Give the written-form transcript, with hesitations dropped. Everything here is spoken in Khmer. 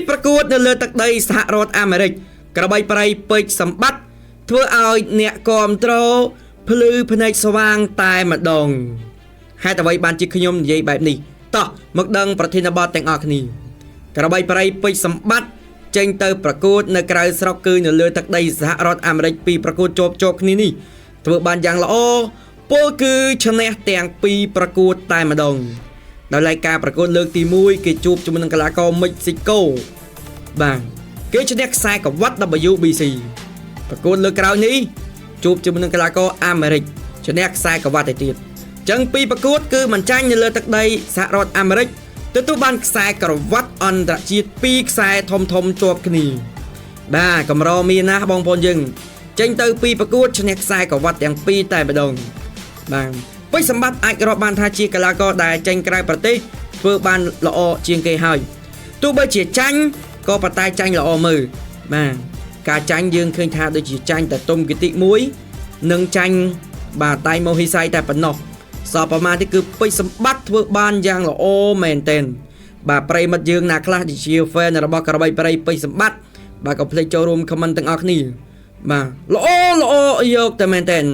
ប្រកួតនៅលើទឹកដីសហរដ្ឋអាមេរិកក្របីប្រៃពេជ្រសម្បត្តិធ្វើឲ្យអ្នកគាំទ្រភ្លឺភ្នែកស្វាងតែម្ដងហេតុអ្វីបានជាខ្ញុំនិយាយបែបនេះតោះមកដឹងប្រធានបទទាំងអស់គ្នាក្របីប្រៃពេជ្រសម្បត្តិចេញទៅប្រកួតនៅក្រៅស្រុកគឺនៅលើទឹកដីសហរដ្ឋអាមេរិកពីប្រកួតជាប់គ្នានេះធ្វើបានយ៉ាងល្អពលគឺឈ្នះទាំងពីរប្រកួតតែម្ដងដោយឡែកការប្រកួតលើកទី1គេជួបជាមួយនឹងកីឡាករមិចស៊ីកូបាទគេឈ្នះខ្សែក្រវ៉ាត់ WBC ប្រកួតលើកក្រោយនេះជួបជាមួយនឹងកីឡាករអាមេរិកឈ្នះខ្សែក្រវ៉ាត់ទៅទៀតចឹងពីប្រកួតគឺមិនចាញ់នៅលើទឹកដីសហរដ្ឋអាមេរិកទទួលបានខ្សែក្រវ៉ាត់អន្តរជាតិ2ខ្សែធំជាប់គ្នាបាទកម្រមានណាស់បងប្អូនយើងចេញទៅពីប្រកួតឈ្នះខ្សែក្រវ៉ាត់ទាំងពីរតែម្ដងបាទពេជ្រសម្បត្តិអាចរាប់បានថាជាកីឡាករដែលចេញក្រៅប្រទេសធ្វើបានល្អជាងគេហើយទោះបីជាចាញ់ក៏ប៉ុន្តែចាញ់ល្អមើលបាទការចាញ់យើងឃើញថាដូចជាចាញ់តែទុំគតិ1និងចាញ់បាទតៃម៉ូហ៊ីសៃតែប៉ុណ្ណោះសល់ប្រមាណទៀតគឺពេជ្រសម្បត្តិធ្វើបានយ៉ាងល្អមែនទែនបាទប្រិមិត្តយើងណាខ្លះជា fan របស់ក្របីប្រៃពេជ្រសម្បត្តិបាទកុំភ្លេចចូលរួម comment ទាំងអស់គ្នាបាទល្អយកតែមែនទែន